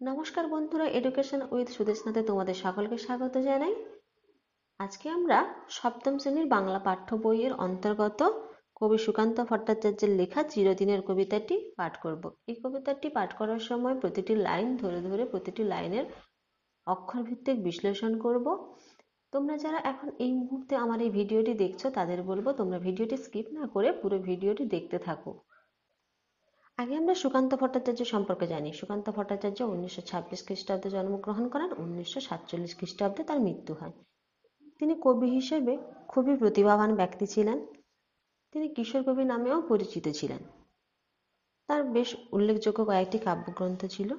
নমস্কার বন্ধুরা, education with সুদেশনাতে তোমাদের সকলকে স্বাগত জানাই। আজকে আমরা সপ্তম শ্রেণীর বাংলা পাঠ্য বইয়ের অন্তর্গত কবি সুকান্ত ভট্টাচার্যের লেখা চিরদিনের কবিতাটি পাঠ করব। এই কবিতাটি পাঠ করার সময় প্রতিটি লাইন ধরে ধরে প্রতিটি লাইনের অক্ষরভিত্তিক বিশ্লেষণ করব। তোমরা যারা এখন এই মুহূর্তে আমার এই ভিডিওটি দেখছো তাদের বলবো তোমরা ভিডিওটি স্কিপ না করে পুরো ভিডিওটি দেখতে থাকো। আগে আমরা সুকান্ত ভট্টাচার্য সম্পর্কে জানি। সুকান্ত ভট্টাচার্য 1926 খ্রিস্টাব্দে জন্মগ্রহণ করেন, 1947 খ্রিস্টাব্দে তার মৃত্যু হয়। তিনি কবি হিসেবে খুবই প্রতিভাবান ব্যক্তি ছিলেন। তিনি কিশোর কবি নামেও পরিচিত ছিলেন। তার বেশ উল্লেখযোগ্য কয়েকটি কাব্যগ্রন্থ ছিল,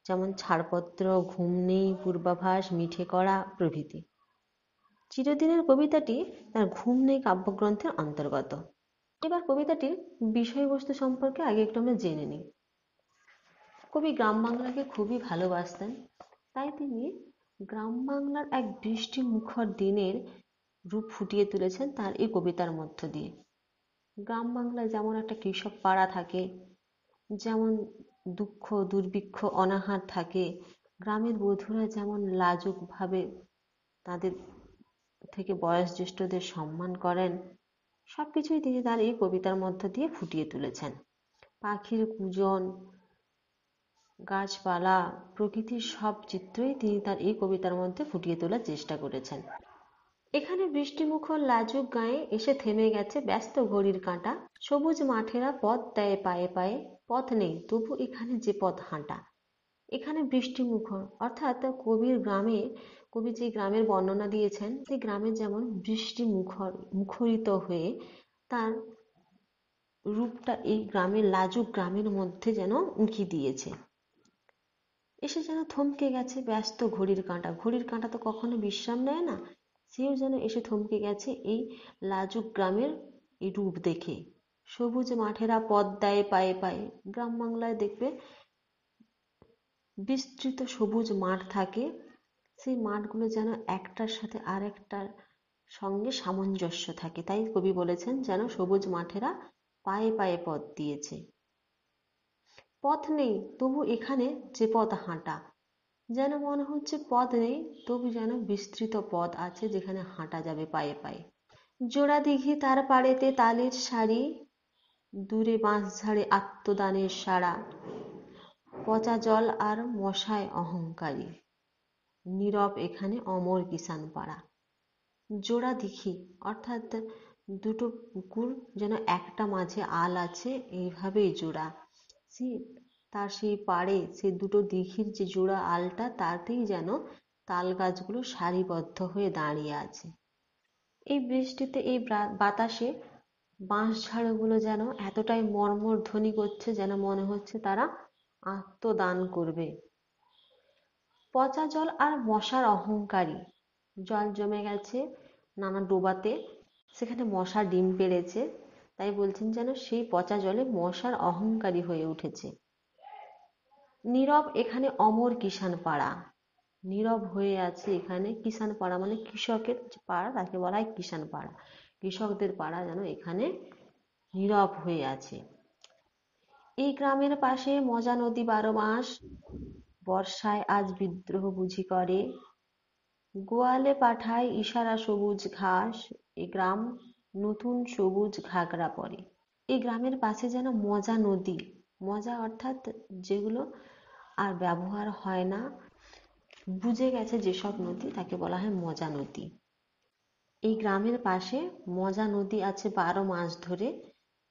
যেমন ছাড়পত্র, ঘুম নেই, পূর্বাভাস, মিঠে কড়া প্রভৃতি। চিরদিনের কবিতাটি তার ঘুম নেই কাব্যগ্রন্থের অন্তর্গত। এবার কবিতাটির বিষয়বস্তু সম্পর্কে আগে একটু আমরা জেনে নিই। কবি গ্রাম বাংলাকে খুবই ভালোবাসতেন, তাই তিনি গ্রাম বাংলার এক বৃষ্টি মুখর দিনের রূপ ফুটিয়ে তুলেছেন তার এই কবিতার মধ্য দিয়ে। গ্রাম বাংলায় যেমন একটা কৃষক পাড়া থাকে, যেমন দুঃখ দুর্ভিক্ষ অনাহার থাকে, গ্রামের বধূরা যেমন লাজুকভাবে তাদের থেকে বয়োজ্যেষ্ঠদের সম্মান করেন, সবকিছুই তিনি তার এই কবিতার মধ্য দিয়ে ফুটিয়ে তুলেছেন। পাখির কূজন, গাছপালা, প্রকৃতির সব চিত্রই তিনি তার এই কবিতার মধ্যে ফুটিয়ে তোলার চেষ্টা করেছেন। এখানে বৃষ্টিমুখর লাজুক গায়ে এসে থেমে গেছে ব্যস্ত ঘড়ির কাঁটা, সবুজ মাঠেরা পথ দেয় পায়ে পায়ে, পথ নেই তবু এখানে যে পথ হাঁটা। এখানে বৃষ্টিমুখর অর্থাৎ কবি যে গ্রামের বর্ণনা দিয়েছেন, সেই গ্রামের যেমন বৃষ্টি মুখরিত হয়ে তার রূপটা এই গ্রামের লাজুক গ্রামের মধ্যে যেন উঁকি দিয়েছে। এসে যেন থমকে গেছে ব্যস্ত ঘড়ির কাঁটা। ঘড়ির কাঁটা তো কখনো বিশ্রাম নেয় না, সেও যেন এসে থমকে গেছে এই লাজুক গ্রামের এই রূপ দেখে। সবুজ মাঠেরা পথ দেয় পায়ে পায়ে। গ্রাম বাংলায় দেখবে বিস্তৃত সবুজ মাঠ থাকে, সেই মাঠগুলো যেন একটার সাথে আর একটার সঙ্গে সামঞ্জস্য থাকে, তাই কবি বলেছেন যেন সবুজ মাঠেরা পায়ে পায়ে পথ দিয়েছে। পথ নেই তবু এখানে যে পথ হাঁটা, যেন মনে হচ্ছে পথ নেই তবু যেন বিস্তৃত পথ আছে যেখানে হাঁটা যাবে পায়ে পায়ে। জোড়া দিঘি তার পাড়েতে তালের সারি, দূরে বাঁশঝাড়ে আত্মদানের সাড়া, পচা জল আর মশায় অহংকারী, নীরব এখানে অমর কিষান পাড়া। জোড়া দিঘি অর্থাৎ দুটো পুকুর যেন একটা মাঝে আল আছে, এইভাবেই জোড়া। তার সেই পাড়ে সেই দুটো দিঘির যে জোড়া আলটা, তাতেই যেন তাল গাছগুলো সারিবদ্ধ হয়ে দাঁড়িয়ে আছে। এই বৃষ্টিতে এই বাতাসে বাঁশঝাড়গুলো যেন এতটাই মর্মর ধ্বনি করছে যেন মনে হচ্ছে তারা আত্মদান করবে। পচা জল আর মশার অহংকারী, জল জমে গেছে নানা ডোবাতে, সেখানে মশা ডিম পেড়েছে, তাই বলছেন যেন সেই পচা জলে মশার অহংকারী হয়ে উঠেছে। নীরব এখানে অমর কিষান পাড়া, নীরব হয়ে আছে এখানে কিষান পাড়া মানে কৃষকের যে পাড়া তাকে বলা হয় কিষান পাড়া। কৃষকদের পাড়া যেন এখানে নীরব হয়ে আছে। এই গ্রামের পাশে মজা নদী 12 মাস, বর্ষায় আজ বিদ্রোহ বুঝি করে, গোয়ালে পাঠায় ইশারা সবুজ ঘাস, এ গ্রাম নতুন সবুজ ঘাগরা পরে। এই গ্রামের পাশে যেন মজা নদী, মজা অর্থাৎ যেগুলো আর ব্যবহার হয় না, বুঝে গেছে যেসব নদী তাকে বলা হয় মজা নদী। এই গ্রামের পাশে মজা নদী আছে 12 মাস ধরে,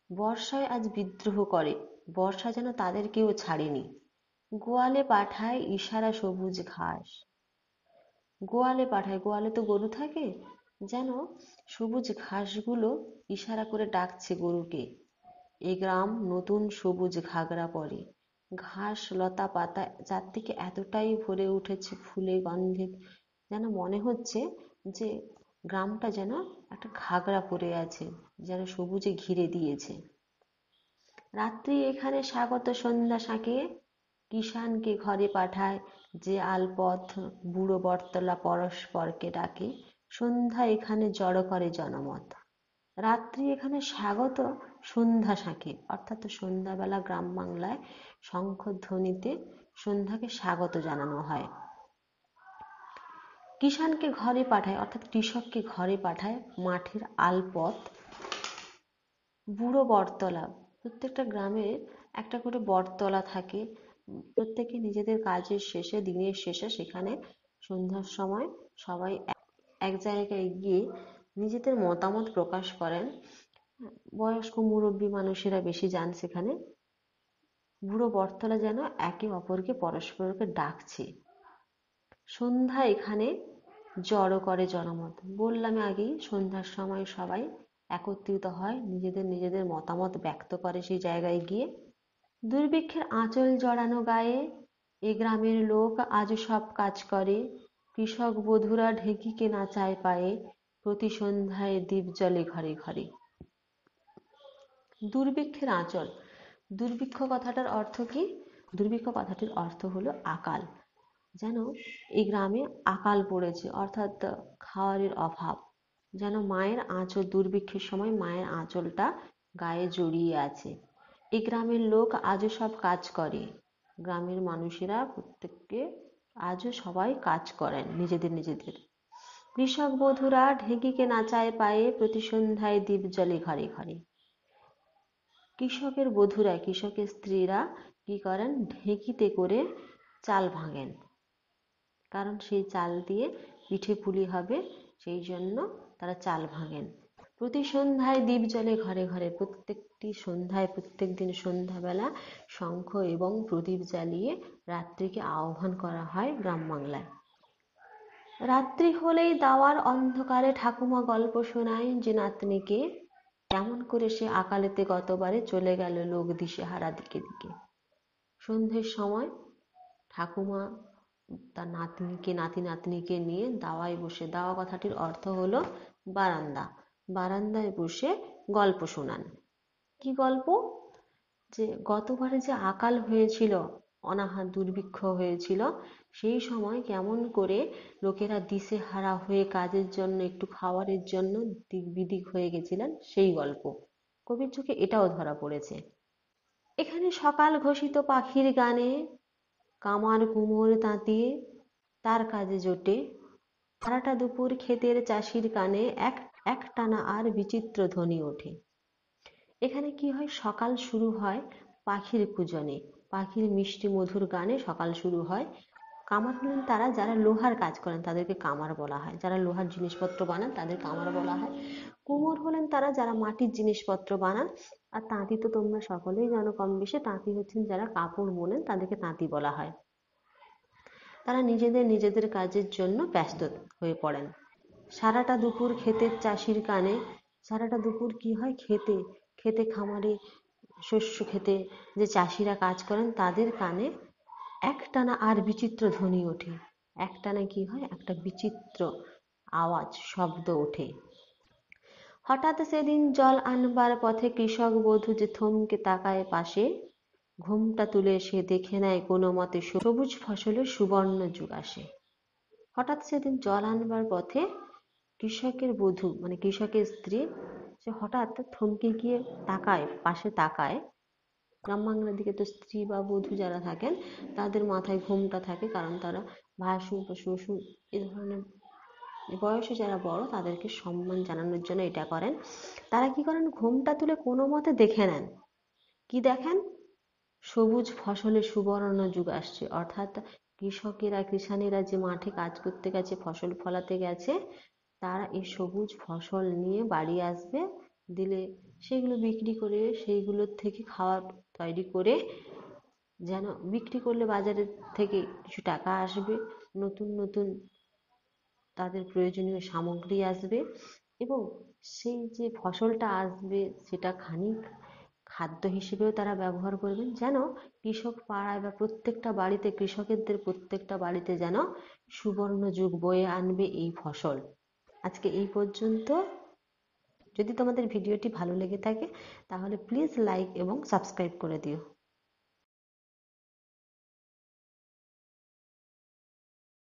বর্ষায় আজ বিদ্রোহ করে, বর্ষা যেন তাদেরকেও ছাড়েনি। গোয়ালে পাঠায় ইশারা সবুজ ঘাস, গোয়ালে পাঠায়, গোয়ালে তো গরু থাকে, যেন সবুজ ঘাসগুলো ইশারা করে ডাকছে গরুকে। এ গ্রাম নতুন সবুজ ঘাগরা পরে। ঘাস লতা পাতা চারদিকে এতটাই ভরে উঠেছে ফুলে গন্ধে, যেন মনে হচ্ছে যে গ্রামটা যেন একটা ঘাগরা পরে আছে, যেন সবুজে ঘিরে দিয়েছে। রাত্রি এখানে স্বাগত সন্ধ্যা সাঁকে, কিষানকে ঘরে পাঠায় যে আলপথ, বুড়ো বটতলা পরস্পরকে ডাকে, সন্ধ্যা এখানে জড়ো করে জনমত। রাত্রি এখানে স্বাগত সন্ধ্যা সাঁকে অর্থাৎ সন্ধ্যাবেলা গ্রাম বাংলায় শঙ্খধ্বনিতে সন্ধ্যাকে স্বাগত জানানো হয়। কিষানকে ঘরে পাঠায়, অর্থাৎ কৃষককে ঘরে পাঠায় মাঠের আলপথ, বুড়ো বটতলা। প্রত্যেকটা গ্রামে একটা করে বটতলা থাকে, প্রত্যেকে নিজেদের কাজের শেষে, দিনের শেষে সেখানে সন্ধ্যার সময় সবাই এক জায়গায় গিয়ে নিজেদের মতামত প্রকাশ করেন। বয়স্ক মুরব্বী মানুষেরা বেশি যান সেখানে। বুড়ো বটতলা যেন একে অপরকে পরস্পরকে ডাকছে। সন্ধ্যা এখানে জড়ো করে জনমত। বললাম আগেই, সন্ধ্যার সময় সবাই একত্রিত হয়, নিজেদের মতামত ব্যক্ত করে সেই জায়গায় গিয়ে। দুর্ভিক্ষের আঁচল জড়ানো গায়ে এ গ্রামের লোক আজও সব কাজ করে, কৃষক বধূরা ঢেঁকিকে নাচায় পায়ে, প্রতি সন্ধ্যায় দ্বীপ জ্বলে ঘরে ঘরে। দুর্ভিক্ষের আঁচল, দুর্ভিক্ষ কথাটার অর্থ কি? দুর্ভিক্ষ কথাটির অর্থ হলো আকাল। যেন এই গ্রামে আকাল পড়েছে, অর্থাৎ খাওয়ারের অভাব। যেন মায়ের আঁচল, দুর্ভিক্ষের সময় মায়ের আঁচলটা গায়ে জড়িয়ে আছে। এই গ্রামের লোক আজও সব কাজ করে, গ্রামের মানুষেরা প্রত্যেককে আজও সবাই কাজ করেন নিজেদের। কৃষক বধূরা ঢেঁকিকে নাচায় পায়ে, প্রতি সন্ধ্যায় দ্বীপ জ্বলে ঘরে ঘরে। কৃষকের বধূরা, কৃষকের স্ত্রীরা কি করেন? ঢেঁকিতে করে চাল ভাঙেন, কারণ সেই চাল দিয়ে পিঠে পুলি হবে, সেই জন্য তারা চাল ভাঙেন। প্রতি সন্ধ্যায় দ্বীপ জ্বলে ঘরে ঘরে। প্রত্যেকটি সন্ধ্যায়, প্রত্যেক দিন সন্ধ্যাবেলা শঙ্খ এবং প্রদীপ জ্বালিয়ে রাত্রিকে আহ্বান করা হয় গ্রাম বাংলায়। রাত্রি হলেই দাওয়ার অন্ধকারে ঠাকুমা গল্প শোনায় যে নাতনিকে, কেমন করে সে আকালেতে গতবারে চলে গেল লোক দিশেহারা দিকে দিকে। সন্ধ্যের সময় ঠাকুমা তার নাতি নাতনিকে নিয়ে দাওয়ায় বসে, দাওয়া কথাটির অর্থ হলো বারান্দা, বারান্দায় বসে গল্প শোনান। কি গল্প? যে গতবারে যে আকাল হয়েছিল, অনাহার দুর্ভিক্ষ হয়েছিল, সেই সময় কেমন করে লোকেরা দিশেহারা হয়ে কাজের জন্য, একটু খাবারের জন্য দিক বিদিক হয়ে গেছিলেন, সেই গল্প। কবির চোখে এটাও ধরা পড়েছে। এখানে সকাল ঘোষিত পাখির গানে, কামার কুমোর তাঁতিয়ে তার কাজে জোটে, সারাটা দুপুর ক্ষেতের চাষির কানে এক টানা আর বিচিত্র ধ্বনি ওঠে। এখানে কি হয়? সকাল শুরু হয় পাখির পূজনে, পাখির মিষ্টি মধুর গানে সকাল শুরু হয়। কামার হলেন তারা যারা লোহার কাজ করেন, তাদেরকে কামার বলা হয়। যারা লোহার জিনিসপত্র বানান তাদের কামার বলা হয়। কুমোর হলেন তারা যারা মাটির জিনিসপত্র বানান। আর তাঁতি তো তোমরা সকলেই জানো কম বেশি, তাঁতি হচ্ছেন যারা কাপড় বোনেন, তাদেরকে তাঁতি বলা হয়। তারা নিজেদের কাজের জন্য ব্যস্ত হয়ে পড়েন। সারাটা দুপুর ক্ষেতের চাষির কানে, সারাটা দুপুর কি হয়? খেতে খামারে শস্য খেতে যে চাষিরা কাজ করেন তাদের কানে একটানা আর বিচিত্র ধ্বনি ওঠে। একটানা কি হয়? একটা বিচিত্র আওয়াজ, শব্দ ওঠে। হঠাৎ সেদিন জল আনবার পথে কৃষক বধূ যে থমকে তাকায় পাশে, ঘুমটা তুলে সে দেখে নেয় কোনো মতে সবুজ ফসলের সুবর্ণ যুগ আসে। হঠাৎ সেদিন জল আনবার পথে কৃষকের বধূ, মানে কৃষকের স্ত্রী, সে হঠাৎ থমকে গিয়ে তাকায়, পাশে তাকায়। গ্রাম বাংলার দিকে তো স্ত্রী বা বধূ যারা থাকেন তাদের মাথায় ঘোমটা থাকে, কারণ তারা ভাসুর বা শ্বশুর এ ধরনের বয়সে যারা বড় তাদেরকে সম্মান জানানোর জন্য এটা করেন। তারা কি করেন? ঘোমটা তুলে কোনো মতে দেখে নেন। কি দেখেন? সবুজ ফসলের সুবর্ণ যুগ আসছে, অর্থাৎ কৃষানেরা যে মাঠে কাজ করতে গেছে, ফসল ফলাতে গেছে, তারা এই সবুজ ফসল নিয়ে বাড়ি আসবে, দিলে সেগুলো বিক্রি করে, সেইগুলোর থেকে খাবার তৈরি করে, যেন বিক্রি করলে বাজারের থেকে কিছু টাকা আসবে, নতুন নতুন তাদের প্রয়োজনীয় সামগ্রী আসবে, এবং সেই যে ফসলটা আসবে সেটা খানিক খাদ্য হিসেবেও তারা ব্যবহার করবেন। যেন কৃষক পাড়ায় বা প্রত্যেকটা বাড়িতে, কৃষকদের প্রত্যেকটা বাড়িতে যেন সুবর্ণ যুগ বয়ে আনবে এই ফসল। আজকে এই পর্যন্ত। যদি তোমাদের ভিডিওটি ভালো লেগে থাকে তাহলে প্লিজ লাইক এবং সাবস্ক্রাইব করে দিও।